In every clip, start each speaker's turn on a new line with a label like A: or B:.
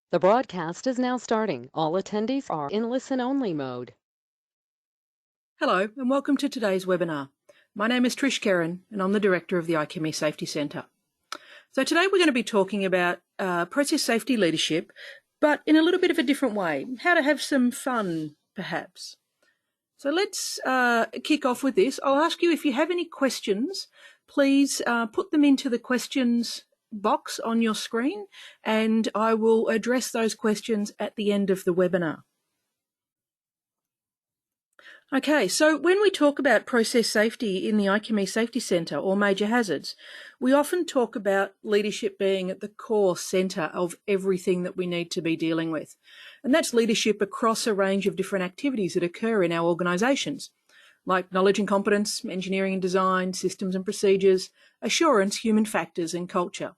A: The broadcast is now starting. All attendees are in listen-only mode.
B: Hello and welcome to today's webinar. My name is Trish Kerin and I'm the Director of the IChemE Safety Centre. So today we're going to be talking about process safety leadership, but in a little bit of a different way, how to have some fun perhaps. So let's kick off with this. I'll ask you if you have any questions, please put them into the questions box on your screen and I will address those questions at the end of the webinar. Okay, so when we talk about process safety in the IChemE Safety Centre or major hazards, we often talk about leadership being at the core centre of everything that we need to be dealing with. And that's leadership across a range of different activities that occur in our organisations, like knowledge and competence, engineering and design, systems and procedures, assurance, human factors and culture.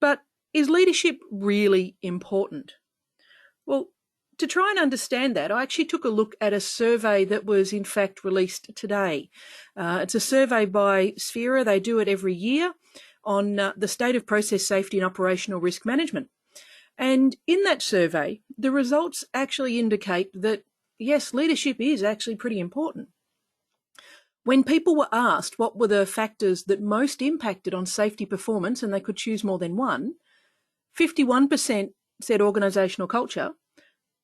B: But is leadership really important? Well, to try and understand that, I actually took a look at a survey that was in fact released today. It's a survey by Sphera. They do it every year on the state of process safety and operational risk management. And in that survey, the results actually indicate that, yes, leadership is actually pretty important. When people were asked what were the factors that most impacted on safety performance, and they could choose more than one, 51% said organisational culture,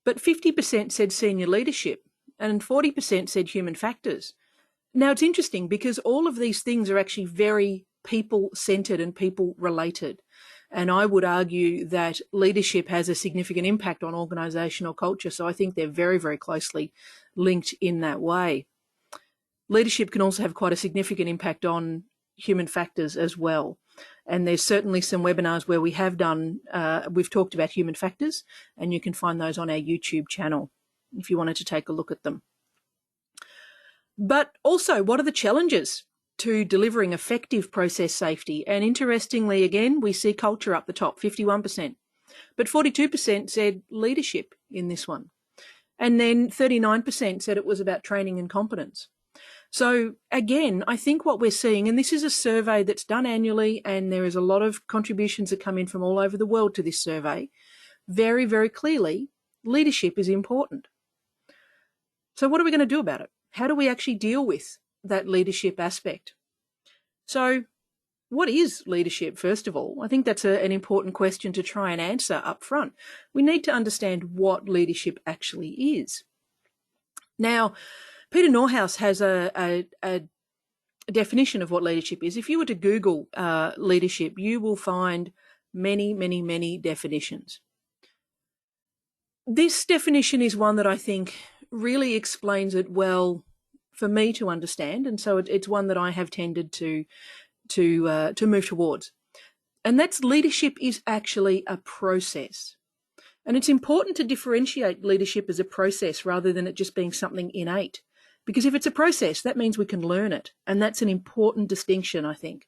B: but 50% said senior leadership and 40% said human factors. Now, it's interesting because all of these things are actually very people-centred and people-related. And I would argue that leadership has a significant impact on organisational culture. So I think they're very, very closely linked in that way. Leadership can also have quite a significant impact on human factors as well. And there's certainly some webinars where we have done, we've talked about human factors, and you can find those on our YouTube channel if you wanted to take a look at them. But also, what are the challenges to delivering effective process safety? And interestingly, again, we see culture up the top, 51%, but 42% said leadership in this one. And then 39% said it was about training and competence. So again, I think what we're seeing, and this is a survey that's done annually, and there is a lot of contributions that come in from all over the world to this survey, very, very clearly, leadership is important. So what are we going to do about it? How do we actually deal with that leadership aspect? So what is leadership, first of all? I think that's an important question to try and answer up front. We need to understand what leadership actually is. Now, Peter Norhaus has a definition of what leadership is. If you were to Google leadership, you will find many, many, many definitions. This definition is one that I think really explains it well for me to understand, and so it's one that I have tended to move towards. And that's leadership is actually a process. And it's important to differentiate leadership as a process rather than it just being something innate. Because if it's a process, that means we can learn it. And that's an important distinction, I think.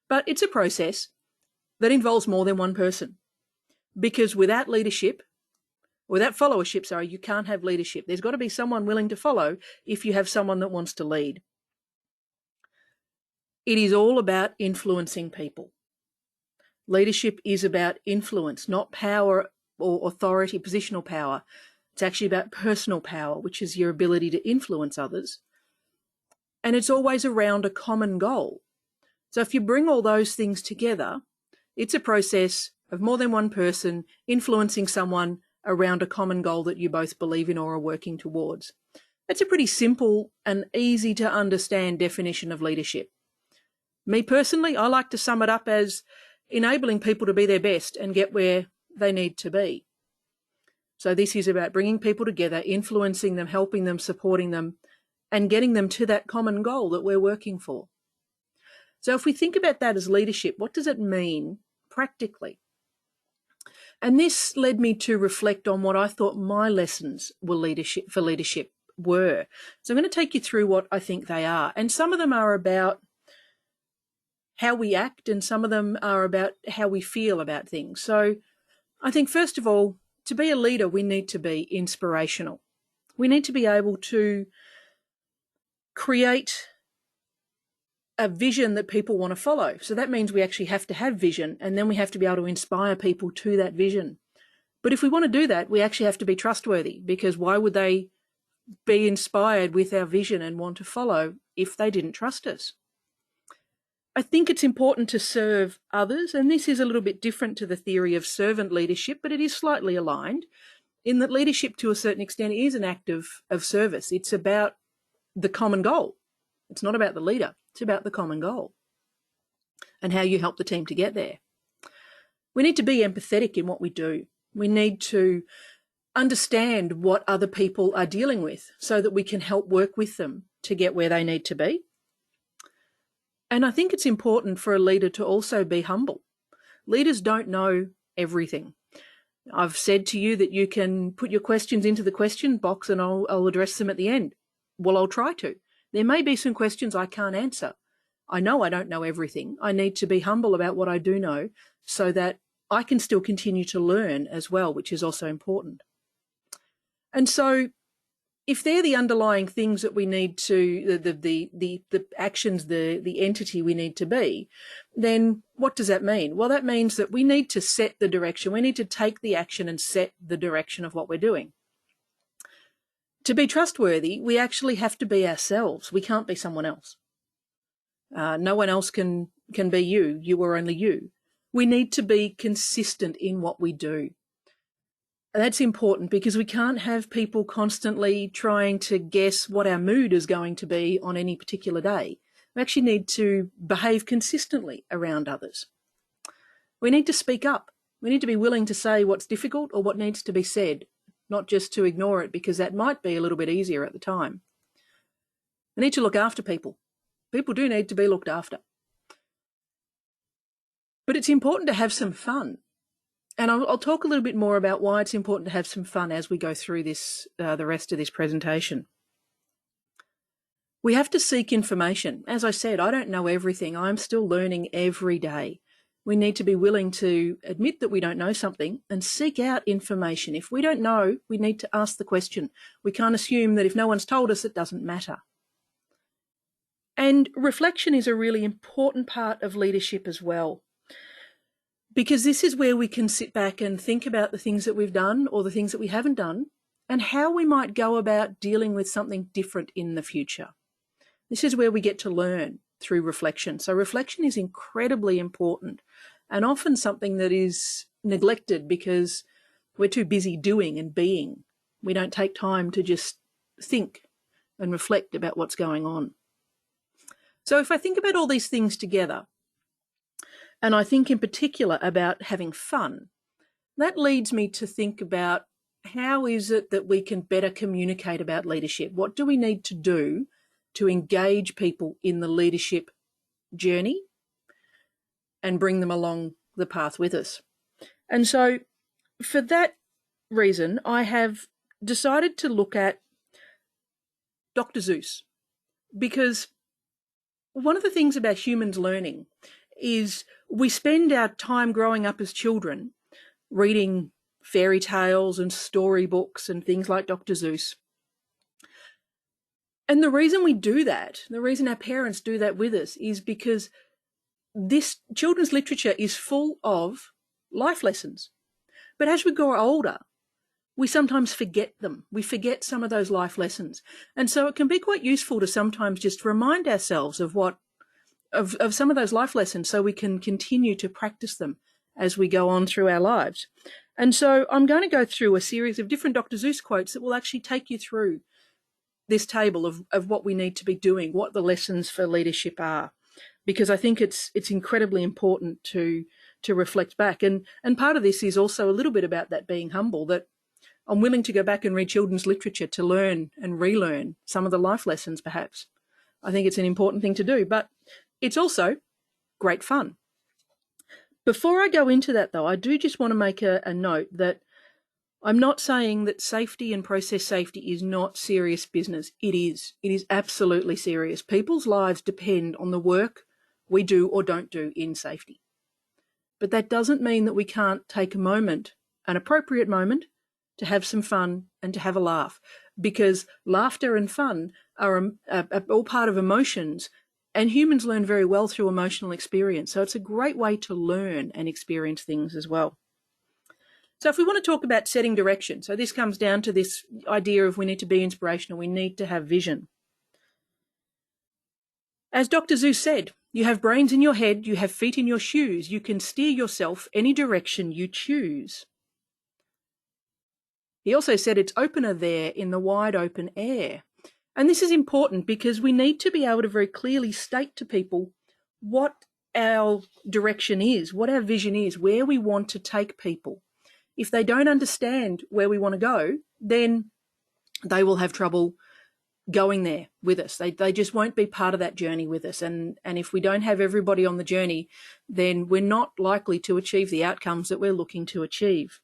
B: But it's a process that involves more than one person. Because without leadership, without followership, you can't have leadership. There's got to be someone willing to follow if you have someone that wants to lead. It is all about influencing people. Leadership is about influence, not power or authority, positional power. It's actually about personal power, which is your ability to influence others. And it's always around a common goal. So if you bring all those things together, it's a process of more than one person influencing someone around a common goal that you both believe in or are working towards. It's a pretty simple and easy to understand definition of leadership. Me personally, I like to sum it up as enabling people to be their best and get where they need to be. So this is about bringing people together, influencing them, helping them, supporting them, and getting them to that common goal that we're working for. So if we think about that as leadership, what does it mean practically? And this led me to reflect on what I thought my lessons were for leadership were. So I'm going to take you through what I think they are. And some of them are about how we act, and some of them are about how we feel about things. So I think, first of all, to be a leader, we need to be inspirational. We need to be able to create a vision that people want to follow. So that means we actually have to have vision, and then we have to be able to inspire people to that vision. But if we want to do that, we actually have to be trustworthy, because why would they be inspired with our vision and want to follow if they didn't trust us? I think it's important to serve others, and this is a little bit different to the theory of servant leadership, but it is slightly aligned in that leadership to a certain extent is an act of service. It's about the common goal. It's not about the leader. It's about the common goal and how you help the team to get there. We need to be empathetic in what we do. We need to understand what other people are dealing with so that we can help work with them to get where they need to be. And I think it's important for a leader to also be humble. Leaders don't know everything. I've said to you that you can put your questions into the question box and I'll address them at the end. Well, I'll try to. There may be some questions I can't answer. I know I don't know everything. I need to be humble about what I do know so that I can still continue to learn as well, which is also important. And so if they're the underlying things that we need to, the actions, the entity we need to be, then what does that mean? Well, that means that we need to set the direction. We need to take the action and set the direction of what we're doing. To be trustworthy, we actually have to be ourselves. We can't be someone else. No one else can be you. You are only you. We need to be consistent in what we do. That's important because we can't have people constantly trying to guess what our mood is going to be on any particular day. We actually need to behave consistently around others. We need to speak up. We need to be willing to say what's difficult or what needs to be said, not just to ignore it because that might be a little bit easier at the time. We need to look after people. People do need to be looked after. But it's important to have some fun. And I'll talk a little bit more about why it's important to have some fun as we go through this, the rest of this presentation. We have to seek information. As I said, I don't know everything. I'm still learning every day. We need to be willing to admit that we don't know something and seek out information. If we don't know, we need to ask the question. We can't assume that if no one's told us, it doesn't matter. And reflection is a really important part of leadership as well. Because this is where we can sit back and think about the things that we've done or the things that we haven't done and how we might go about dealing with something different in the future. This is where we get to learn through reflection. So reflection is incredibly important and often something that is neglected because we're too busy doing and being. We don't take time to just think and reflect about what's going on. So if I think about all these things together, and I think in particular about having fun, that leads me to think about how is it that we can better communicate about leadership? What do we need to do to engage people in the leadership journey and bring them along the path with us? And so for that reason, I have decided to look at Dr. Seuss, because one of the things about humans learning is we spend our time growing up as children reading fairy tales and storybooks and things like Dr. Seuss. And the reason we do that, the reason our parents do that with us is because this children's literature is full of life lessons. But as we grow older, we sometimes forget them. We forget some of those life lessons. And so it can be quite useful to sometimes just remind ourselves of of some of those life lessons so we can continue to practice them as we go on through our lives. And so I'm going to go through a series of different Dr. Seuss quotes that will actually take you through this table of what we need to be doing, what the lessons for leadership are, because I think it's incredibly important to reflect back. And part of this is also a little bit about that being humble, that I'm willing to go back and read children's literature to learn and relearn some of the life lessons perhaps. I think it's an important thing to do, but it's also great fun. Before I go into that, though, I do just want to make a note that I'm not saying that safety and process safety is not serious business. It is. It is absolutely serious. People's lives depend on the work we do or don't do in safety. But that doesn't mean that we can't take a moment, an appropriate moment, to have some fun and to have a laugh, because laughter and fun are all part of emotions And humans learn very well through emotional experience. So it's a great way to learn and experience things as well. So if we want to talk about setting direction, so this comes down to this idea of we need to be inspirational, we need to have vision. As Dr. Zeus said, you have brains in your head, you have feet in your shoes, you can steer yourself any direction you choose. He also said it's opener there in the wide open air. And this is important because we need to be able to very clearly state to people what our direction is, what our vision is, where we want to take people. If they don't understand where we want to go, then they will have trouble going there with us. They just won't be part of that journey with us. And if we don't have everybody on the journey, then we're not likely to achieve the outcomes that we're looking to achieve.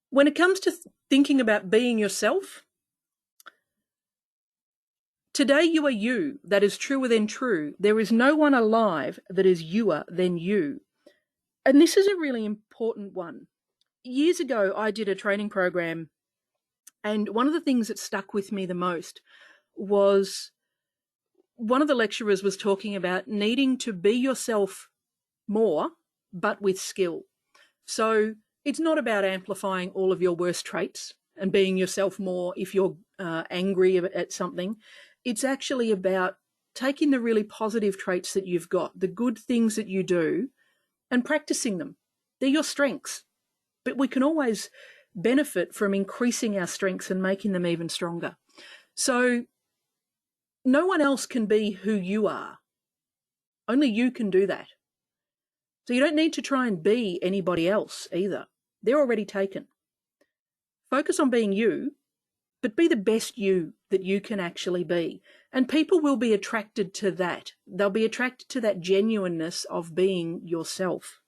B: When it comes to thinking about being yourself, today you are you. That is truer than true. There is no one alive that is youer than you. And this is a really important one. Years ago, I did a training program, and one of the things that stuck with me the most was one of the lecturers was talking about needing to be yourself more, but with skill. So it's not about amplifying all of your worst traits and being yourself more if you're angry at something. It's actually about taking the really positive traits that you've got, the good things that you do, and practicing them. They're your strengths. But we can always benefit from increasing our strengths and making them even stronger. So no one else can be who you are. Only you can do that. So you don't need to try and be anybody else either. They're already taken. Focus on being you, but be the best you that you can actually be. And people will be attracted to that. They'll be attracted to that genuineness of being yourself.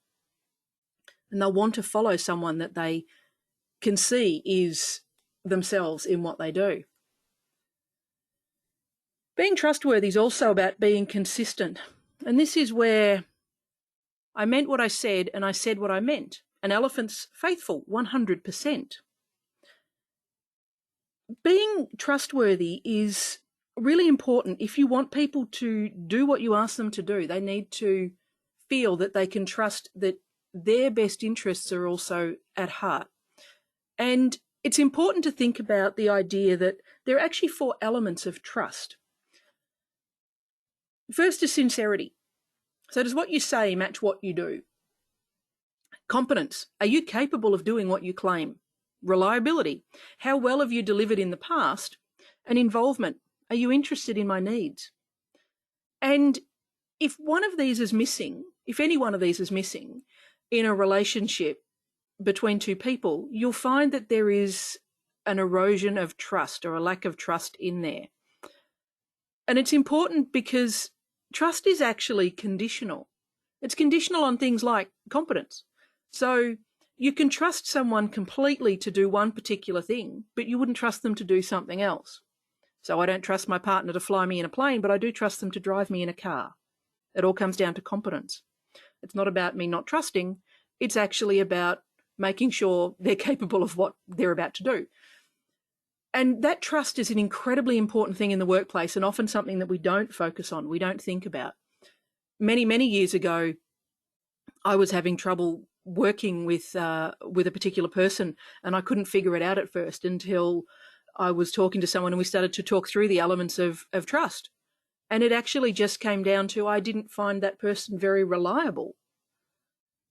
B: And they'll want to follow someone that they can see is themselves in what they do. Being trustworthy is also about being consistent. And this is where I meant what I said and I said what I meant. An elephant's faithful, 100%. Being trustworthy is really important. If you want people to do what you ask them to do, they need to feel that they can trust that their best interests are also at heart. And it's important to think about the idea that there are actually 4 elements of trust. First is sincerity. So does what you say match what you do? Competence. Are you capable of doing what you claim? Reliability. How well have you delivered in the past? And involvement. Are you interested in my needs? And if one of these is missing, if any one of these is missing in a relationship between 2 people, you'll find that there is an erosion of trust or a lack of trust in there. And it's important because trust is actually conditional. It's conditional on things like competence. So you can trust someone completely to do one particular thing, but you wouldn't trust them to do something else. So I don't trust my partner to fly me in a plane, but I do trust them to drive me in a car. It all comes down to competence. It's not about me not trusting. It's actually about making sure they're capable of what they're about to do. And that trust is an incredibly important thing in the workplace and often something that we don't focus on, we don't think about. Many, many years ago, I was having trouble working with a particular person, and I couldn't figure it out at first until I was talking to someone and we started to talk through the elements of trust. And it actually just came down to I didn't find that person very reliable.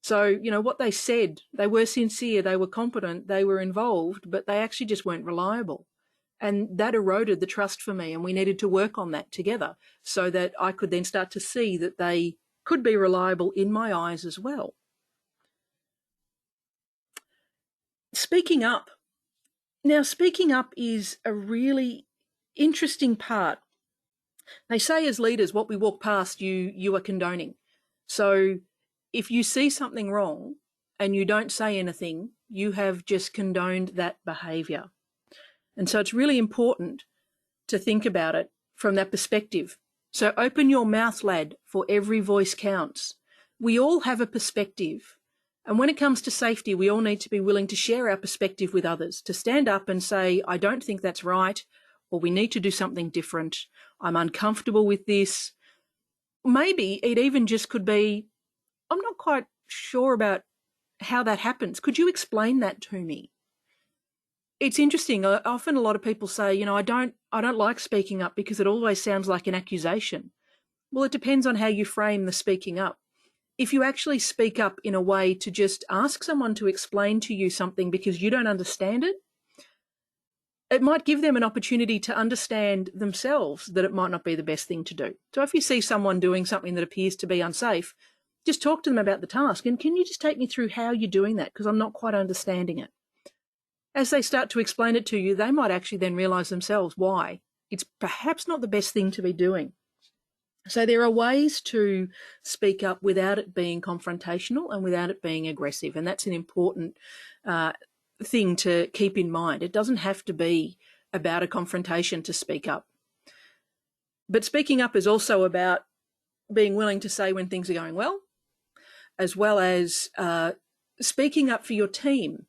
B: So, you know, what they said, they were sincere, they were competent, they were involved, but they actually just weren't reliable. And that eroded the trust for me, and we needed to work on that together so that I could then start to see that they could be reliable in my eyes as well. Speaking up. Now, speaking up is a really interesting part. They say as leaders, what we walk past, you are condoning. So if you see something wrong and you don't say anything, you have just condoned that behaviour. And so it's really important to think about it from that perspective. So open your mouth, lad, for every voice counts. We all have a perspective. And when it comes to safety, we all need to be willing to share our perspective with others, to stand up and say, I don't think that's right, or we need to do something different. I'm uncomfortable with this. Maybe it even just could be, I'm not quite sure about how that happens. Could you explain that to me? It's interesting. Often a lot of people say, I don't like speaking up because it always sounds like an accusation. Well, it depends on how you frame the speaking up. If you actually speak up in a way to just ask someone to explain to you something because you don't understand it, it might give them an opportunity to understand themselves that it might not be the best thing to do. So if you see someone doing something that appears to be unsafe, just talk to them about the task. And can you just take me through how you're doing that? Because I'm not quite understanding it. As they start to explain it to you, they might actually then realise themselves why it's perhaps not the best thing to be doing. So there are ways to speak up without it being confrontational and without it being aggressive. And that's an important thing to keep in mind. It doesn't have to be about a confrontation to speak up. But speaking up is also about being willing to say when things are going well as speaking up for your team.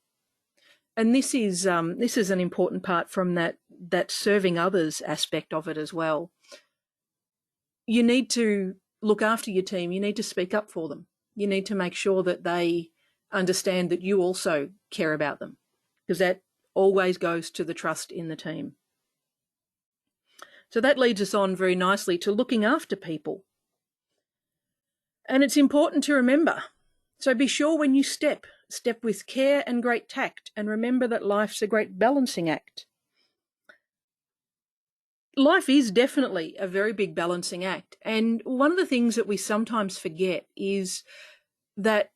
B: And this is an important part from that serving others aspect of it as well. You need to look after your team. You need to speak up for them. You need to make sure that they understand that you also care about them, because that always goes to the trust in the team. So that leads us on very nicely to looking after people. And it's important to remember. So be sure when you step with care and great tact, and remember that life's a great balancing act. Life is definitely a very big balancing act. And one of the things that we sometimes forget is that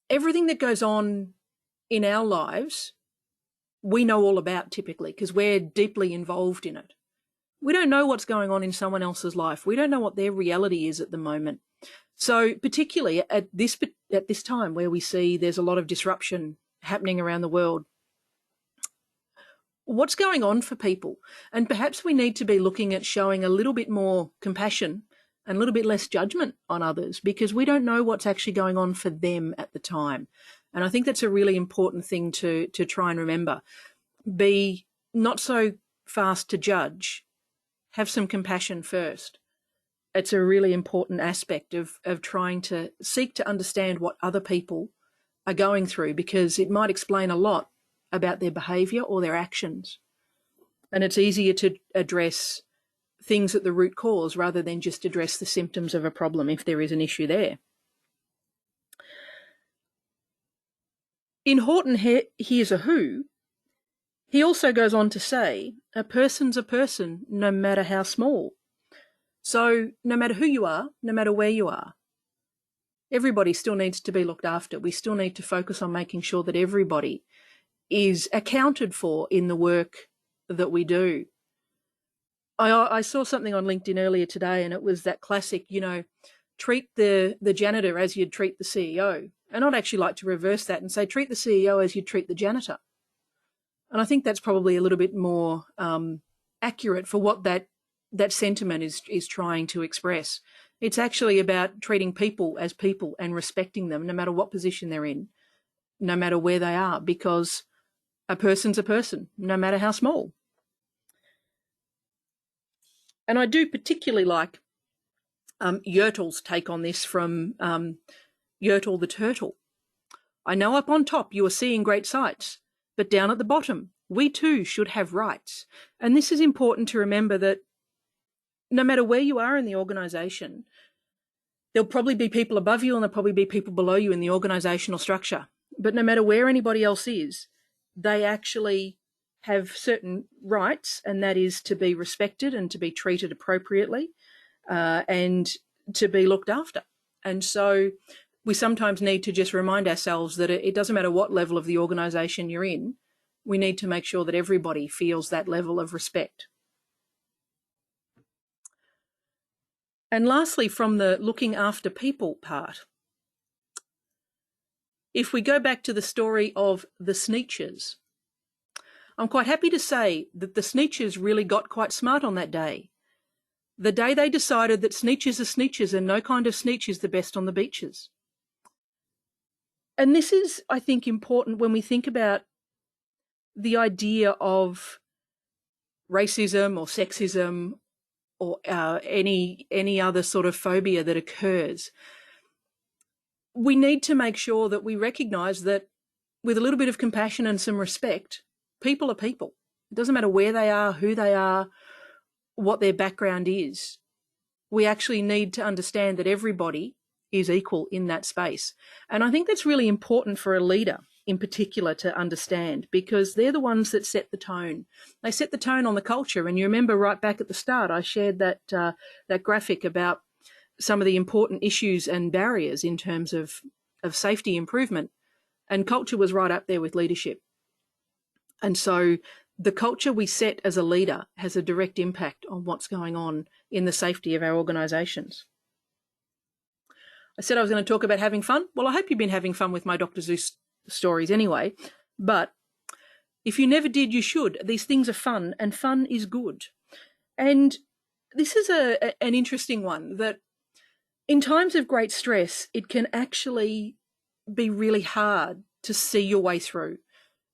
B: everything that goes on in our lives, we know all about typically because we're deeply involved in it. We don't know what's going on in someone else's life. We don't know what their reality is at the moment. So particularly at this time where we see there's a lot of disruption happening around the world, what's going on for people? And perhaps we need to be looking at showing a little bit more compassion and a little bit less judgment on others, because we don't know what's actually going on for them at the time. And I think that's a really important thing to try and remember. Be not so fast to judge. Have some compassion first. It's a really important aspect of trying to seek to understand what other people are going through, because it might explain a lot about their behaviour or their actions. And it's easier to address things at the root cause rather than just address the symptoms of a problem if there is an issue there. In Horton Hears a Who, he also goes on to say, a person's a person no matter how small. So no matter who you are, no matter where you are, everybody still needs to be looked after. We still need to focus on making sure that everybody is accounted for in the work that we do. I saw something on LinkedIn earlier today, and it was that classic, treat the janitor as you'd treat the CEO. And I'd actually like to reverse that and say, treat the CEO as you'd treat the janitor. And I think that's probably a little bit more accurate for what that sentiment is trying to express. It's actually about treating people as people and respecting them no matter what position they're in, no matter where they are, because a person's a person, no matter how small. And I do particularly like Yertle's take on this from Yertle the Turtle. I know up on top you are seeing great sights, but down at the bottom, we too should have rights. And this is important to remember, that no matter where you are in the organisation, there'll probably be people above you and there'll probably be people below you in the organisational structure. But no matter where anybody else is, they actually have certain rights, and that is to be respected and to be treated appropriately and to be looked after. And so we sometimes need to just remind ourselves that it doesn't matter what level of the organisation you're in, we need to make sure that everybody feels that level of respect. And lastly, from the looking after people part, if we go back to the story of the Sneetches, I'm quite happy to say that the Sneetches really got quite smart on that day. The day they decided that Sneetches are Sneetches and no kind of Sneetch is the best on the beaches. And this is, I think, important when we think about the idea of racism or sexism or any other sort of phobia that occurs, we need to make sure that we recognise that with a little bit of compassion and some respect, people are people. It doesn't matter where they are, who they are, what their background is. We actually need to understand that everybody is equal in that space. And I think that's really important for a leader in particular to understand, because they're the ones that set the tone. They set the tone on the culture. And you remember right back at the start, I shared that graphic about some of the important issues and barriers in terms of safety improvement. And culture was right up there with leadership. And so the culture we set as a leader has a direct impact on what's going on in the safety of our organisations. I said I was going to talk about having fun. Well, I hope you've been having fun with my Dr. Zeus stories anyway. But if you never did, you should. These things are fun, and fun is good. And this is an interesting one, that in times of great stress, it can actually be really hard to see your way through.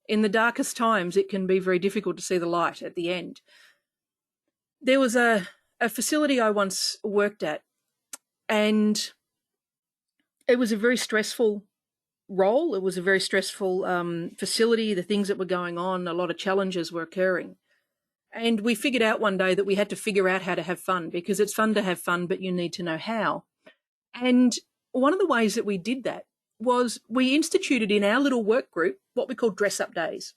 B: In the darkest times, it can be very difficult to see the light at the end. There was a facility I once worked at, and it was a very stressful role. It was a very stressful facility. The things that were going on, a lot of challenges were occurring. And we figured out one day that we had to figure out how to have fun, because it's fun to have fun, but you need to know how. And one of the ways that we did that was we instituted in our little work group what we call dress-up days.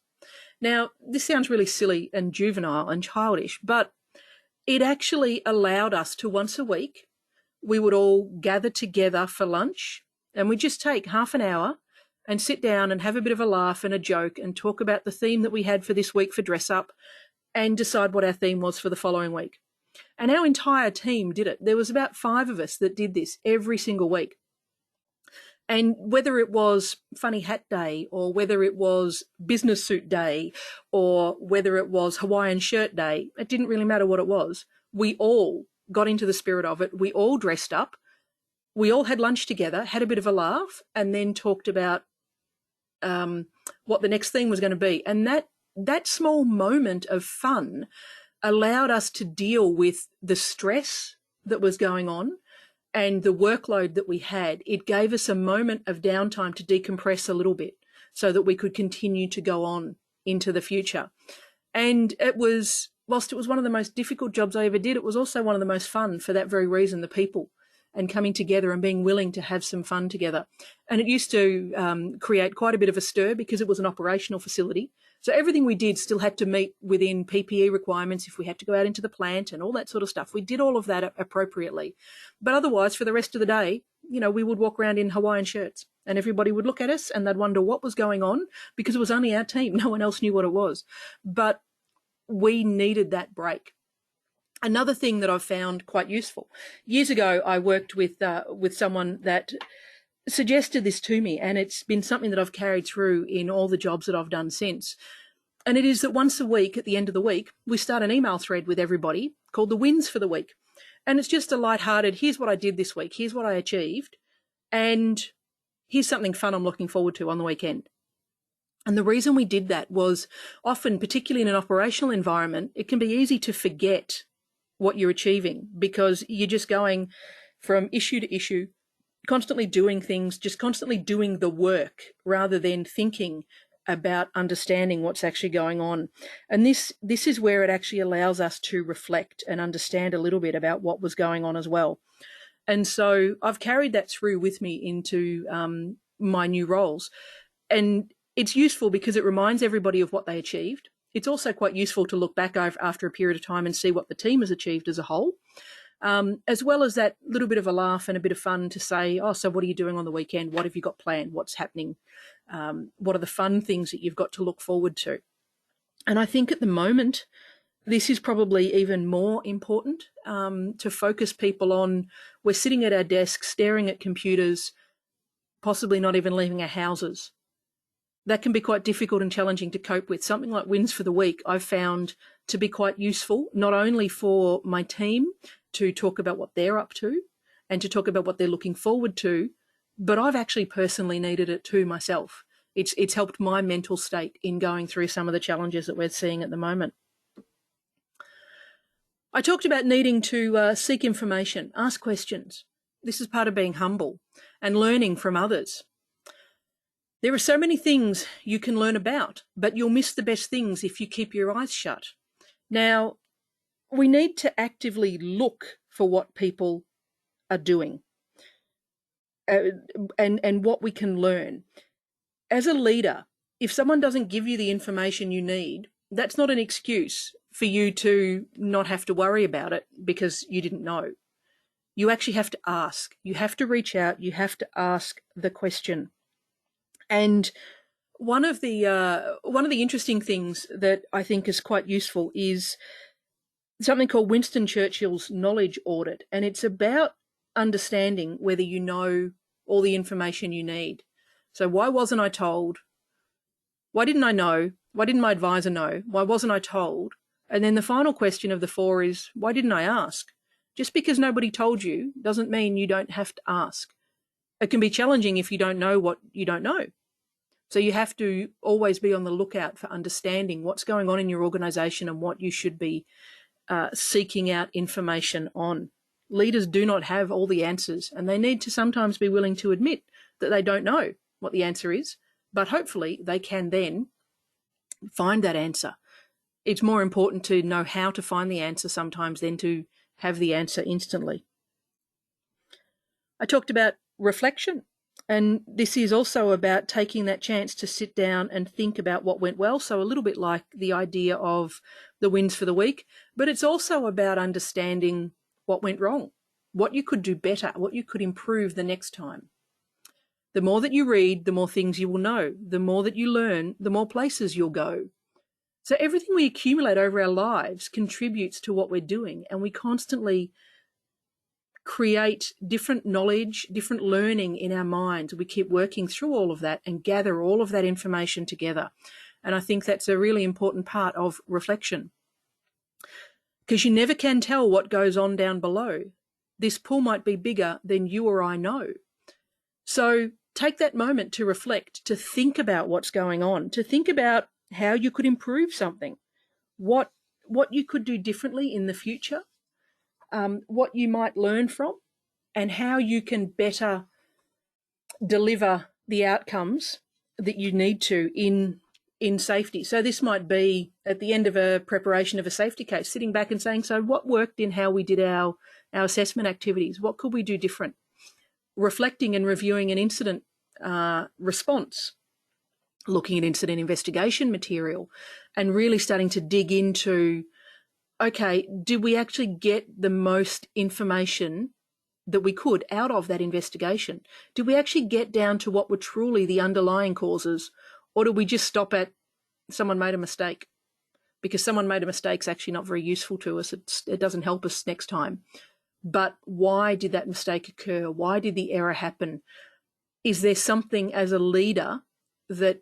B: Now, this sounds really silly and juvenile and childish, but it actually allowed us to once a week, we would all gather together for lunch, and we'd just take half an hour and sit down and have a bit of a laugh and a joke and talk about the theme that we had for this week for dress-up and decide what our theme was for the following week. And our entire team did it. There was about 5 of us that did this every single week. And whether it was funny hat day, or whether it was business suit day, or whether it was Hawaiian shirt day, it didn't really matter what it was. We all got into the spirit of it. We all dressed up. We all had lunch together, had a bit of a laugh, and then talked about what the next thing was going to be. And that small moment of fun allowed us to deal with the stress that was going on and the workload that we had. It gave us a moment of downtime to decompress a little bit so that we could continue to go on into the future. And it was, whilst it was one of the most difficult jobs I ever did, it was also one of the most fun for that very reason, the people and coming together and being willing to have some fun together. And it used to create quite a bit of a stir because it was an operational facility. So everything we did still had to meet within PPE requirements if we had to go out into the plant and all that sort of stuff. We did all of that appropriately. But otherwise, for the rest of the day, you know, we would walk around in Hawaiian shirts and everybody would look at us and they'd wonder what was going on, because it was only our team. No one else knew what it was. But we needed that break. Another thing that I've found quite useful. Years ago, I worked with someone that suggested this to me, and it's been something that I've carried through in all the jobs that I've done since. And it is that once a week, at the end of the week, we start an email thread with everybody called the wins for the week. And it's just a lighthearted, here's what I did this week, here's what I achieved, and here's something fun I'm looking forward to on the weekend. And the reason we did that was often, particularly in an operational environment, it can be easy to forget what you're achieving because you're just going from issue to issue, constantly doing things, just constantly doing the work rather than thinking about understanding what's actually going on. And this is where it actually allows us to reflect and understand a little bit about what was going on as well. And so I've carried that through with me into my new roles. And it's useful because it reminds everybody of what they achieved. It's also quite useful to look back after a period of time and see what the team has achieved as a whole. As well as that little bit of a laugh and a bit of fun to say, oh, so what are you doing on the weekend? What have you got planned? What's happening? What are the fun things that you've got to look forward to? And I think at the moment, this is probably even more important to focus people on. We're sitting at our desks, staring at computers, possibly not even leaving our houses. That can be quite difficult and challenging to cope with. Something like Wins for the Week I've found to be quite useful, not only for my team to talk about what they're up to and to talk about what they're looking forward to, but I've actually personally needed it too myself. It's helped my mental state in going through some of the challenges that we're seeing at the moment. I talked about needing to seek information, ask questions. This is part of being humble and learning from others. There are so many things you can learn about, but you'll miss the best things if you keep your eyes shut. Now, we need to actively look for what people are doing and what we can learn. As a leader, if someone doesn't give you the information you need, that's not an excuse for you to not have to worry about it because you didn't know. You actually have to ask. You have to reach out. You have to ask the question. And one of the interesting things that I think is quite useful is something called Winston Churchill's knowledge audit, and it's about understanding whether you know all the information you need. So why wasn't I told? Why didn't I know? Why didn't my advisor know? Why wasn't I told? And then the final question of the 4 is, why didn't I ask? Just because nobody told you doesn't mean you don't have to ask. It can be challenging if you don't know what you don't know. So you have to always be on the lookout for understanding what's going on in your organisation and what you should be seeking out information on. Leaders do not have all the answers, and they need to sometimes be willing to admit that they don't know what the answer is, but hopefully they can then find that answer. It's more important to know how to find the answer sometimes than to have the answer instantly. I talked about reflection, and this is also about taking that chance to sit down and think about what went well. So a little bit like the idea of the wins for the week, but it's also about understanding what went wrong, what you could do better, what you could improve the next time. The more that you read, the more things you will know. The more that you learn, the more places you'll go. So everything we accumulate over our lives contributes to what we're doing, and we constantly create different knowledge, different learning in our minds. We keep working through all of that and gather all of that information together. And I think that's a really important part of reflection, because you never can tell what goes on down below. This pool might be bigger than you or I know. So take that moment to reflect, to think about what's going on, to think about how you could improve something, what you could do differently in the future, what you might learn from, and how you can better deliver the outcomes that you need to in safety. So this might be at the end of a preparation of a safety case, sitting back and saying, so what worked in how we did our assessment activities? What could we do different? Reflecting and reviewing an incident response, looking at incident investigation material, and really starting to dig into, okay, did we actually get the most information that we could out of that investigation? Did we actually get down to what were truly the underlying causes, or did we just stop at someone made a mistake? Because someone made a mistake is actually not very useful to us. It doesn't help us next time. But why did that mistake occur? Why did the error happen? Is there something as a leader that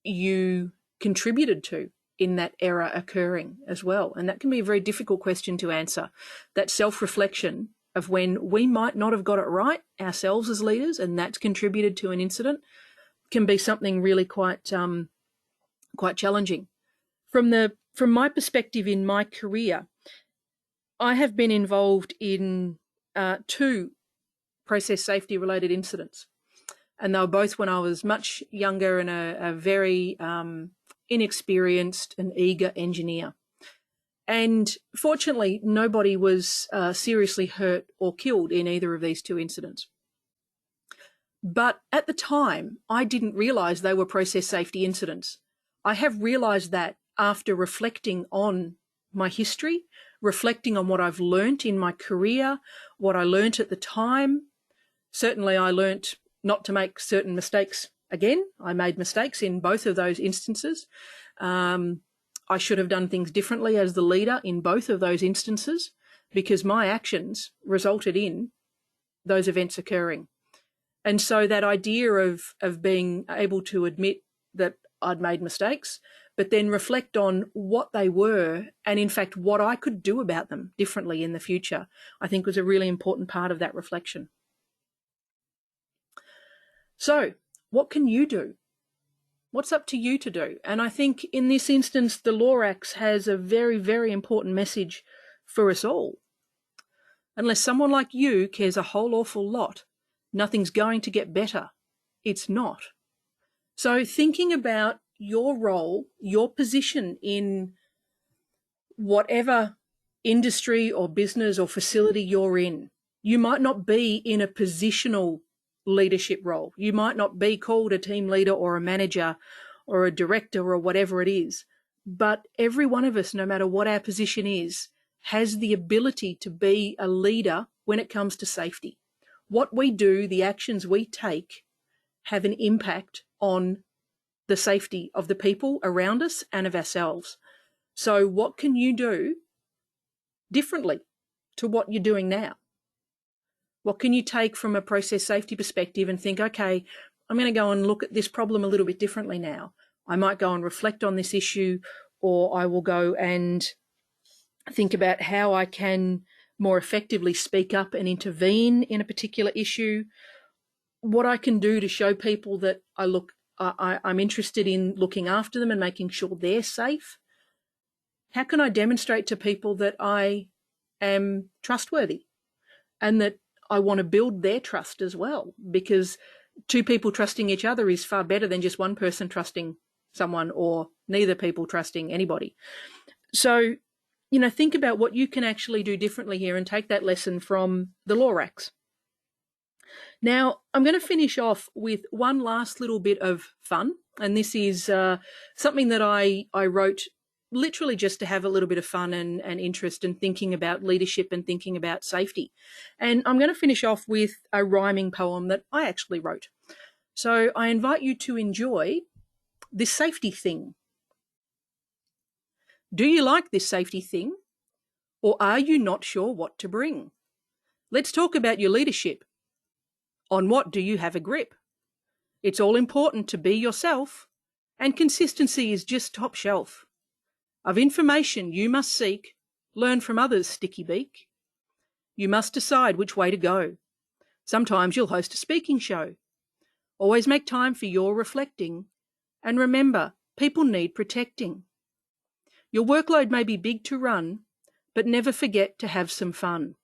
B: you contributed to in that error occurring as well? And that can be a very difficult question to answer. That self-reflection of when we might not have got it right ourselves as leaders, and that's contributed to an incident, can be something really quite challenging. From my perspective in my career, I have been involved in 2 process safety related incidents, and they were both when I was much younger and a very inexperienced and eager engineer. And fortunately, nobody was seriously hurt or killed in either of these 2 incidents. But at the time, I didn't realise they were process safety incidents. I have realised that after reflecting on my history, reflecting on what I've learnt in my career, what I learnt at the time. Certainly I learnt not to make certain mistakes again. I made mistakes in both of those instances. I should have done things differently as the leader in both of those instances, because my actions resulted in those events occurring. And so that idea of being able to admit that I'd made mistakes, but then reflect on what they were and, in fact, what I could do about them differently in the future, I think was a really important part of that reflection. So what can you do? What's up to you to do? And I think in this instance, the Lorax has a very, very important message for us all. Unless someone like you cares a whole awful lot, nothing's going to get better. It's not. So thinking about your role, your position in whatever industry or business or facility you're in, you might not be in a positional leadership role. You might not be called a team leader or a manager or a director or whatever it is. But every one of us, no matter what our position is, has the ability to be a leader when it comes to safety. What we do, the actions we take, have an impact on the safety of the people around us and of ourselves. So what can you do differently to what you're doing now? What can you take from a process safety perspective and think, okay, I'm going to go and look at this problem a little bit differently now. I might go and reflect on this issue, or I will go and think about how I can more effectively speak up and intervene in a particular issue. What I can do to show people that I'm interested in looking after them and making sure they're safe. How can I demonstrate to people that I am trustworthy and that I want to build their trust as well? Because two people trusting each other is far better than just one person trusting someone or neither people trusting anybody. So, think about what you can actually do differently here and take that lesson from the law racks. Now, I'm going to finish off with one last little bit of fun, and this is something that I wrote literally just to have a little bit of fun and interest in thinking about leadership and thinking about safety. And I'm going to finish off with a rhyming poem that I actually wrote. So I invite you to enjoy this safety thing. Do you like this safety thing? Or are you not sure what to bring? Let's talk about your leadership. On what do you have a grip? It's all important to be yourself, and consistency is just top shelf. Of information you must seek, learn from others' sticky beak. You must decide which way to go. Sometimes you'll host a speaking show. Always make time for your reflecting, and remember, people need protecting. Your workload may be big to run, but never forget to have some fun.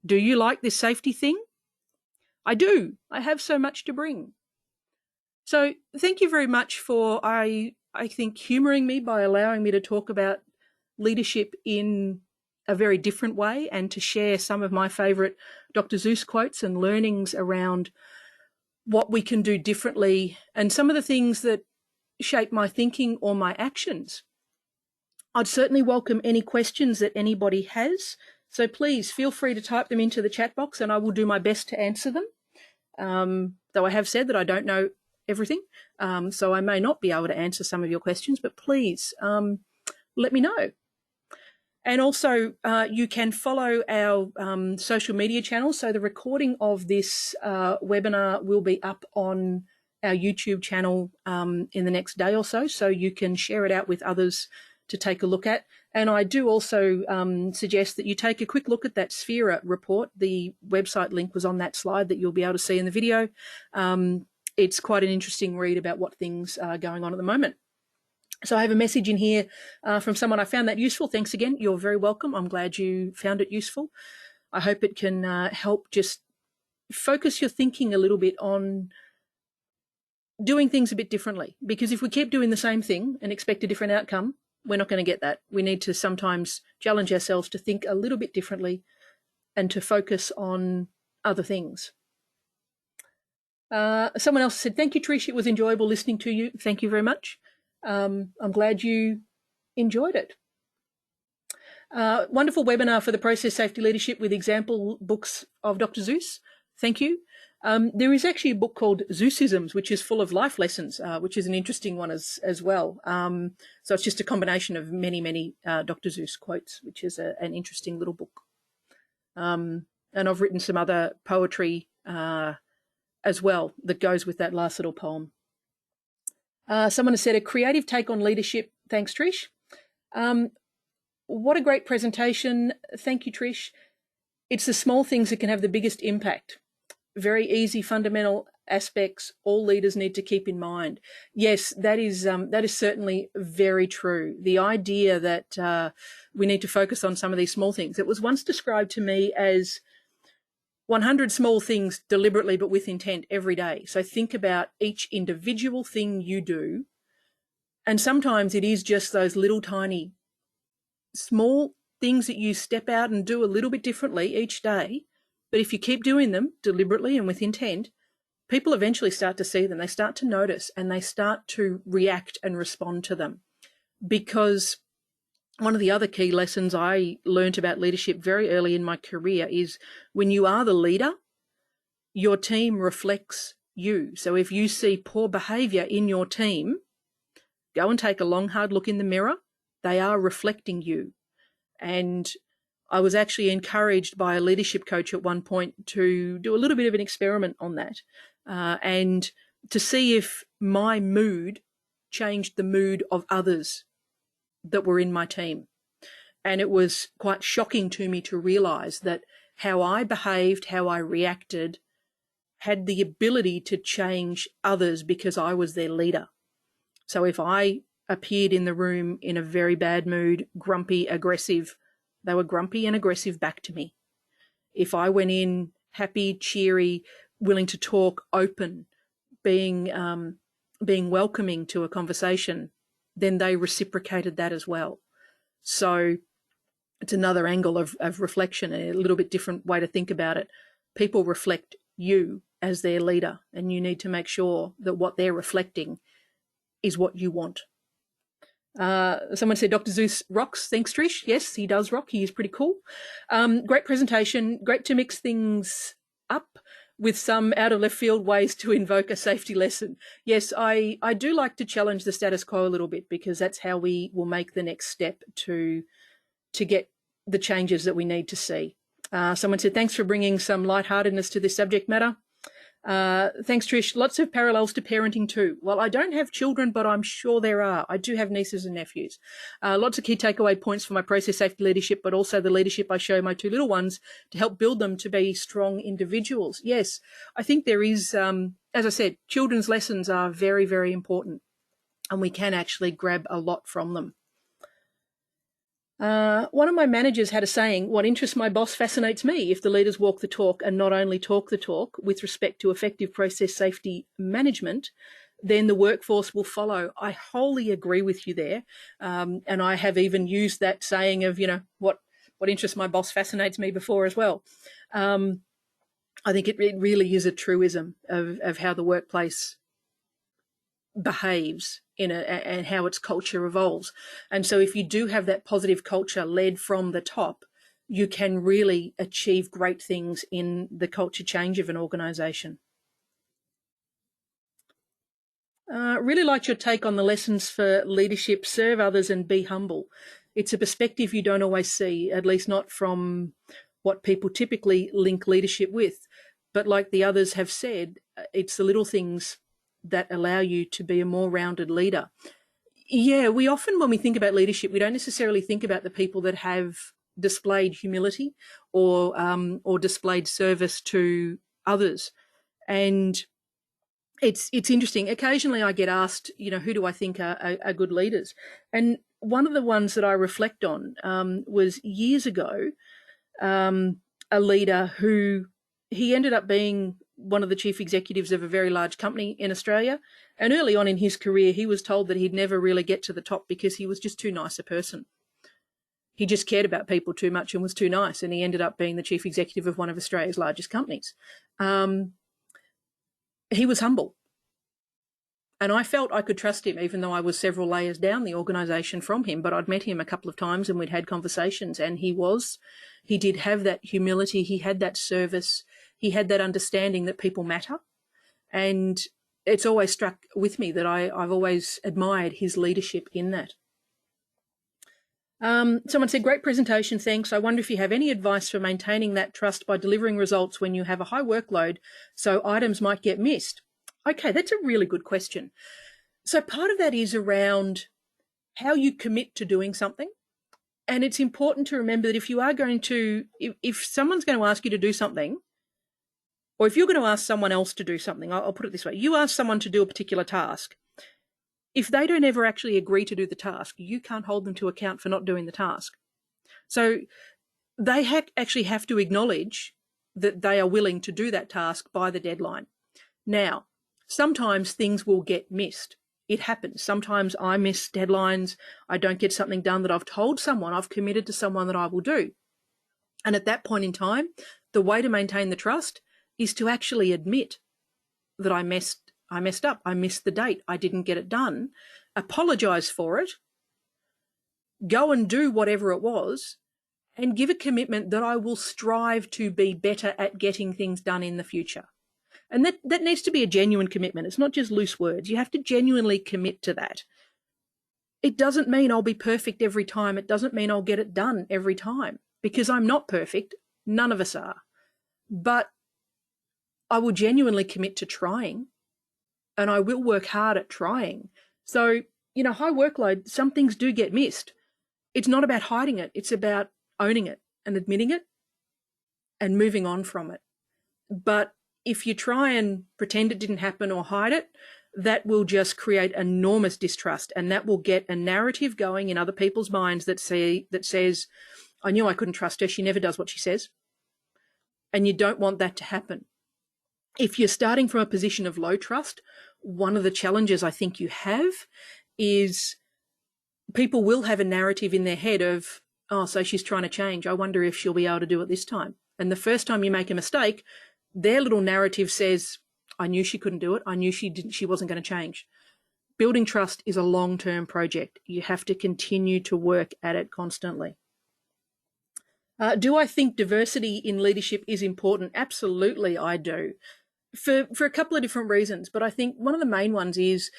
B: Do you like this safety thing? I do. I have so much to bring. So thank you very much for, I think, humouring me by allowing me to talk about leadership in a very different way and to share some of my favourite Dr. Seuss quotes and learnings around what we can do differently and some of the things that shape my thinking or my actions. I'd certainly welcome any questions that anybody has. So please feel free to type them into the chat box and I will do my best to answer them. Though I have said that I don't know everything, so I may not be able to answer some of your questions, but please let me know. And also you can follow our social media channels. So the recording of this webinar will be up on our YouTube channel in the next day or so, so you can share it out with others to take a look at. And I do also suggest that you take a quick look at that Sphera report. The website link was on that slide that you'll be able to see in the video. It's quite an interesting read about what things are going on at the moment. So I have a message in here from someone I found that useful. Thanks again. You're very welcome. I'm glad you found it useful. I hope it can help just focus your thinking a little bit on doing things a bit differently. Because if we keep doing the same thing and expect a different outcome, we're not going to get that. We need to sometimes challenge ourselves to think a little bit differently and to focus on other things. Someone else said, thank you, Trish. It was enjoyable listening to you. Thank you very much. I'm glad you enjoyed it. Wonderful webinar for the process safety leadership with example books of Dr. Seuss. Thank you. There is actually a book called Seussisms, which is full of life lessons, which is an interesting one as well. So it's just a combination of many Dr. Seuss quotes, which is an interesting little book. And I've written some other poetry as well that goes with that last little poem. Someone has said, a creative take on leadership. Thanks, Trish. What a great presentation. Thank you, Trish. It's the small things that can have the biggest impact. Very easy, fundamental aspects all leaders need to keep in mind. Yes, that is certainly very true. The idea that we need to focus on some of these small things. It was once described to me as 100 small things deliberately but with intent every day. So think about each individual thing you do. And sometimes it is just those little tiny small things that you step out and do a little bit differently each day. But if you keep doing them deliberately and with intent, people eventually start to see them. They start to notice and they start to react and respond to them. Because one of the other key lessons I learned about leadership very early in my career is when you are the leader, your team reflects you. So if you see poor behaviour in your team, go and take a long, hard look in the mirror. They are reflecting you. And I was actually encouraged by a leadership coach at one point to do a little bit of an experiment on that and to see if my mood changed the mood of others that were in my team. And it was quite shocking to me to realise that how I behaved, how I reacted, had the ability to change others because I was their leader. So if I appeared in the room in a very bad mood, grumpy, aggressive, they were grumpy and aggressive back to me. If I went in happy, cheery, willing to talk, open, being welcoming to a conversation, then they reciprocated that as well. So it's another angle of reflection, a little bit different way to think about it. People reflect you as their leader, and you need to make sure that what they're reflecting is what you want. Someone said Dr. Zeus rocks. Thanks, Trish. Yes, he does rock. He is pretty cool. Great presentation. Great to mix things up with some out of left field ways to invoke a safety lesson. Yes, I do like to challenge the status quo a little bit because that's how we will make the next step to get the changes that we need to see. Someone said, thanks for bringing some lightheartedness to this subject matter. Thanks, Trish. Lots of parallels to parenting too. Well, I don't have children, but I'm sure there are. I do have nieces and nephews. Lots of key takeaway points for my process safety leadership, but also the leadership I show my two little ones to help build them to be strong individuals. Yes, I think there is, as I said, children's lessons are very, very important, and we can actually grab a lot from them. One of my managers had a saying, what interests my boss fascinates me. If the leaders walk the talk and not only talk the talk with respect to effective process safety management, then the workforce will follow. I wholly agree with you there. And I have even used that saying of, what interests my boss fascinates me before as well. I think it really is a truism of how the workplace behaves and how its culture evolves. And so if you do have that positive culture led from the top, you can really achieve great things in the culture change of an organisation. Really liked your take on the lessons for leadership: serve others and be humble. It's a perspective you don't always see, at least not from what people typically link leadership with. But like the others have said, it's the little things that allow you to be a more rounded leader. Yeah, we often, when we think about leadership, we don't necessarily think about the people that have displayed humility or displayed service to others. And it's interesting. Occasionally I get asked, who do I think are good leaders? And one of the ones that I reflect on was years ago, a leader who he ended up being one of the chief executives of a very large company in Australia. And early on in his career, he was told that he'd never really get to the top because he was just too nice a person. He just cared about people too much and was too nice. And he ended up being the chief executive of one of Australia's largest companies. He was humble. And I felt I could trust him, even though I was several layers down the organisation from him. But I'd met him a couple of times and we'd had conversations, and he did have that humility. He had that service. He had that understanding that people matter. And it's always struck with me that I've always admired his leadership in that. Someone said, great presentation, thanks. I wonder if you have any advice for maintaining that trust by delivering results when you have a high workload, so items might get missed. Okay, that's a really good question. So part of that is around how you commit to doing something. And it's important to remember that if you are going to, if someone's going to ask you to do something, Or if you're going to ask someone else to do something, I'll put it this way. You ask someone to do a particular task. If they don't ever actually agree to do the task, you can't hold them to account for not doing the task. So they actually have to acknowledge that they are willing to do that task by the deadline. Now, sometimes things will get missed. It happens. Sometimes I miss deadlines. I don't get something done that I've told someone, I've committed to someone that I will do. And at that point in time, the way to maintain the trust is to actually admit that I messed up. I missed the date. I didn't get it done. Apologize for it. Go and do whatever it was, and give a commitment that I will strive to be better at getting things done in the future. And that needs to be a genuine commitment. It's not just loose words. You have to genuinely commit to that. It doesn't mean I'll be perfect every time. It doesn't mean I'll get it done every time, because I'm not perfect. None of us are. But I will genuinely commit to trying, and I will work hard at trying. So, high workload, some things do get missed. It's not about hiding it. It's about owning it and admitting it and moving on from it. But if you try and pretend it didn't happen or hide it, that will just create enormous distrust, and that will get a narrative going in other people's minds that says, I knew I couldn't trust her. She never does what she says. And you don't want that to happen. If you're starting from a position of low trust, one of the challenges I think you have is people will have a narrative in their head of, oh, so she's trying to change. I wonder if she'll be able to do it this time. And the first time you make a mistake, their little narrative says, I knew she couldn't do it. I knew she wasn't going to change. Building trust is a long-term project. You have to continue to work at it constantly. Do I think diversity in leadership is important? Absolutely, I do. For a couple of different reasons. But I think one of the main ones is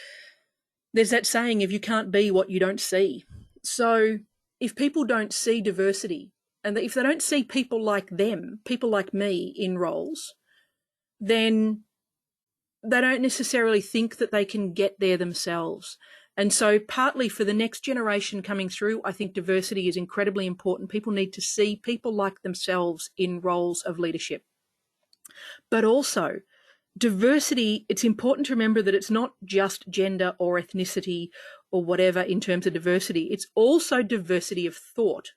B: there's that saying, if you can't be what you don't see. So if people don't see diversity, and if they don't see people like them, people like me in roles, then they don't necessarily think that they can get there themselves. And so partly for the next generation coming through, I think diversity is incredibly important. People need to see people like themselves in roles of leadership. But also, diversity, it's important to remember that it's not just gender or ethnicity or whatever in terms of diversity. It's also diversity of thought.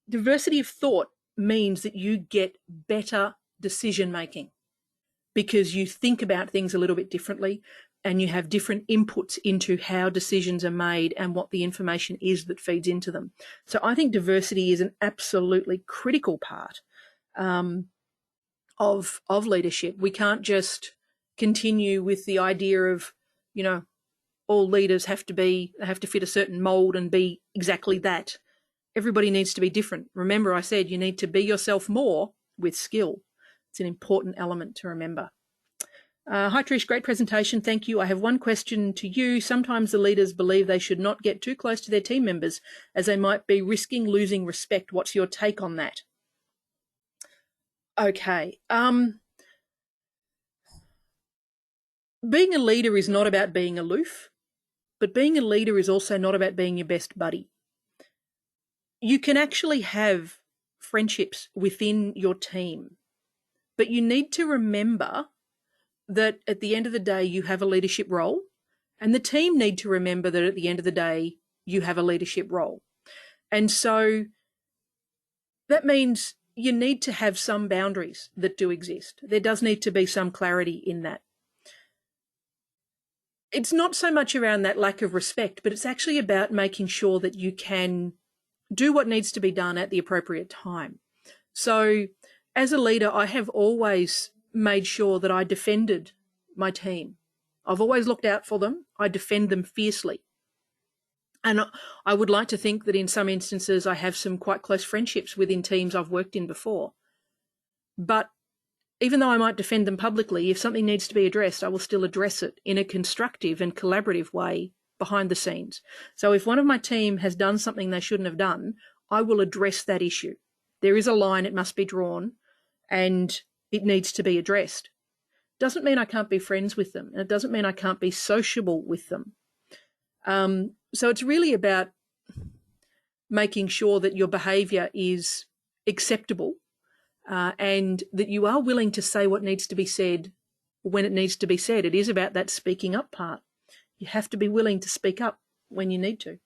B: Diversity of thought means that you get better decision making because you think about things a little bit differently and you have different inputs into how decisions are made and what the information is that feeds into them. So I think diversity is an absolutely critical part of leadership. We can't just continue with the idea of, all leaders have to fit a certain mold and be exactly that. Everybody needs to be different. Remember, I said you need to be yourself more with skill. It's an important element to remember. Hi, Trish. Great presentation. Thank you. I have one question to you. Sometimes the leaders believe they should not get too close to their team members as they might be risking losing respect. What's your take on that? Okay. Being a leader is not about being aloof, but being a leader is also not about being your best buddy. You can actually have friendships within your team, but you need to remember that at the end of the day, you have a leadership role, and the team need to remember that at the end of the day, you have a leadership role. And so that means you need to have some boundaries that do exist. There does need to be some clarity in that. It's not so much around that lack of respect, but it's actually about making sure that you can do what needs to be done at the appropriate time. So as a leader, I have always made sure that I defended my team. I've always looked out for them. I defend them fiercely. And I would like to think that in some instances I have some quite close friendships within teams I've worked in before. But even though I might defend them publicly, if something needs to be addressed, I will still address it in a constructive and collaborative way behind the scenes. So if one of my team has done something they shouldn't have done, I will address that issue. There is a line, it must be drawn, and it needs to be addressed. Doesn't mean I can't be friends with them, and it doesn't mean I can't be sociable with them. So it's really about making sure that your behaviour is acceptable and that you are willing to say what needs to be said when it needs to be said. It is about that speaking up part. You have to be willing to speak up when you need to.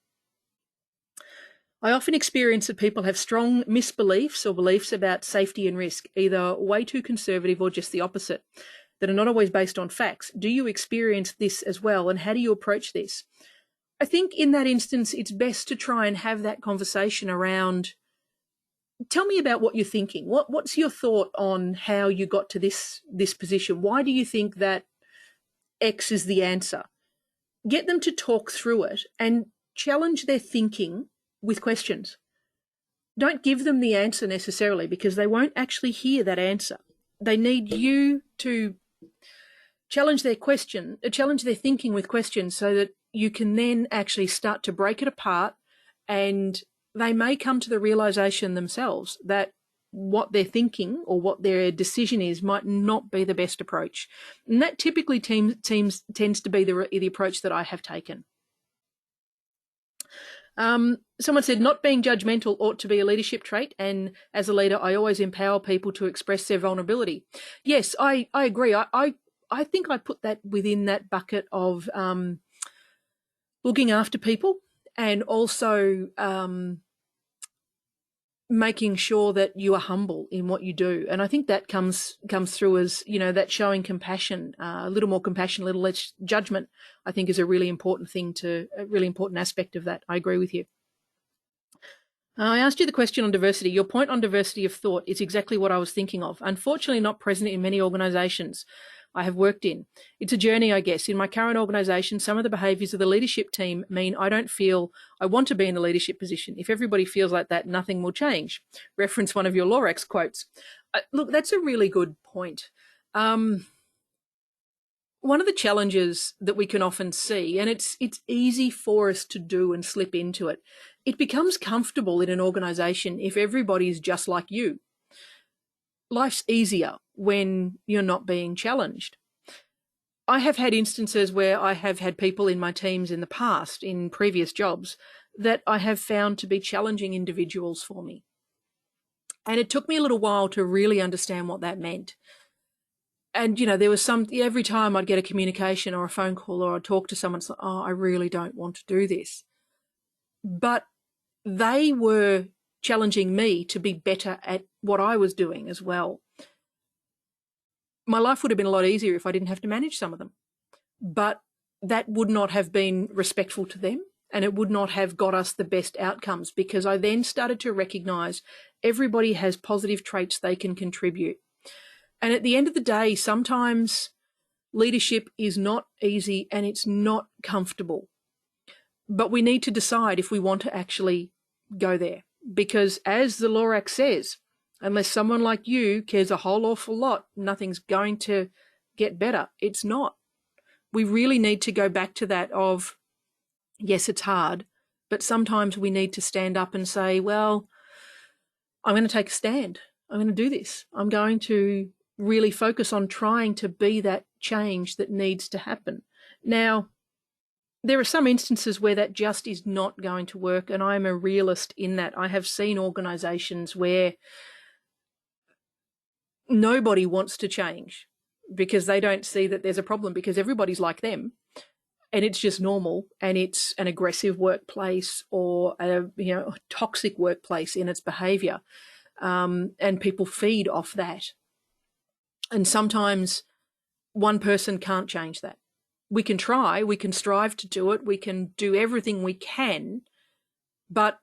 B: I often experience that people have strong misbeliefs or beliefs about safety and risk, either way too conservative or just the opposite, that are not always based on facts. Do you experience this as well, and how do you approach this? I think in that instance, it's best to try and have that conversation around, tell me about what you're thinking. What's your thought on how you got to this position? Why do you think that X is the answer? Get them to talk through it and challenge their thinking with questions. Don't give them the answer necessarily, because they won't actually hear that answer. They need you to challenge their thinking with questions, so that you can then actually start to break it apart, and they may come to the realization themselves that what they're thinking or what their decision is might not be the best approach. And that typically tends to be the approach that I have taken. Someone said, not being judgmental ought to be a leadership trait, and as a leader, I always empower people to express their vulnerability. Yes, I agree. I think I put that within that bucket of looking after people, and also making sure that you are humble in what you do. And I think that comes through as, that showing compassion, a little more compassion, a little less judgment, I think is a really important aspect of that. I agree with you. I asked you the question on diversity. Your point on diversity of thought is exactly what I was thinking of. Unfortunately, not present in many organisations I have worked in. It's a journey, I guess. In my current organisation, some of the behaviours of the leadership team mean I don't feel I want to be in the leadership position. If everybody feels like that, nothing will change. Reference one of your Lorax quotes. Look, that's a really good point. One of the challenges that we can often see, and it's easy for us to do and slip into it, it becomes comfortable in an organisation if everybody's just like you. Life's easier when you're not being challenged. I have had instances where I have had people in my teams in the past, in previous jobs, that I have found to be challenging individuals for me. And it took me a little while to really understand what that meant. And, there was every time I'd get a communication or a phone call or I'd talk to someone, it's like, oh, I really don't want to do this. But they were challenging me to be better at what I was doing as well. My life would have been a lot easier if I didn't have to manage some of them. But that would not have been respectful to them, and it would not have got us the best outcomes, because I then started to recognise everybody has positive traits they can contribute. And at the end of the day, sometimes leadership is not easy and it's not comfortable. But we need to decide if we want to actually go there. Because as the Lorax says, unless someone like you cares a whole awful lot, nothing's going to get better. It's not. We really need to go back to that of, yes, it's hard, but sometimes we need to stand up and say, well, I'm going to take a stand. I'm going to do this. I'm going to really focus on trying to be that change that needs to happen. Now, there are some instances where that just is not going to work, and I'm a realist in that. I have seen organisations where nobody wants to change because they don't see that there's a problem, because everybody's like them and it's just normal, and it's an aggressive workplace or a toxic workplace in its behaviour, and people feed off that. And sometimes one person can't change that. We can try, we can strive to do it, we can do everything we can, but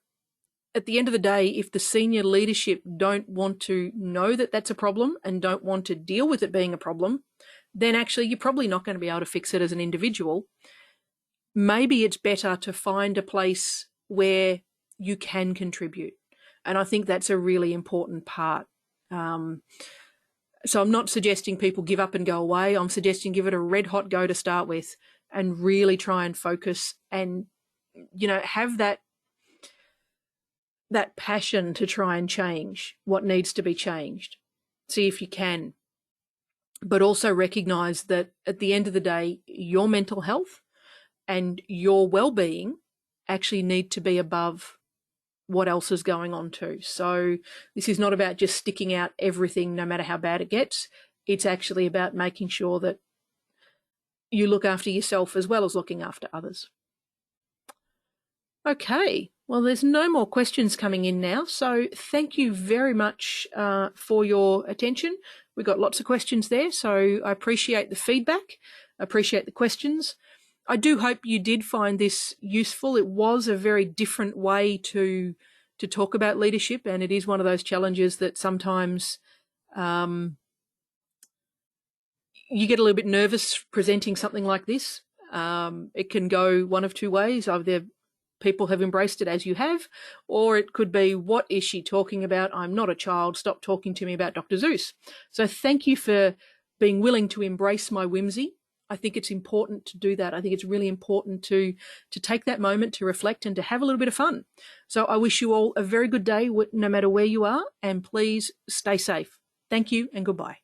B: at the end of the day, if the senior leadership don't want to know that that's a problem and don't want to deal with it being a problem, then actually you're probably not going to be able to fix it as an individual. Maybe it's better to find a place where you can contribute. And I think that's a really important part. So I'm not suggesting people give up and go away. I'm suggesting give it a red hot go to start with and really try and focus and, have that passion to try and change what needs to be changed. See if you can. But also recognise that at the end of the day, your mental health and your well-being actually need to be above what else is going on too. So this is not about just sticking out everything no matter how bad it gets. It's actually about making sure that you look after yourself as well as looking after others. Okay, well, there's no more questions coming in now, so thank you very much for your attention. We got lots of questions there, so I appreciate the feedback, I appreciate the questions. I do hope you did find this useful. It was a very different way to talk about leadership, and it is one of those challenges that sometimes you get a little bit nervous presenting something like this. It can go one of two ways. Either people have embraced it as you have, or it could be, what is she talking about? I'm not a child. Stop talking to me about Dr. Zeus. So thank you for being willing to embrace my whimsy. I think it's important to do that. I think it's really important to take that moment to reflect and to have a little bit of fun. So I wish you all a very good day, no matter where you are, and please stay safe. Thank you and goodbye.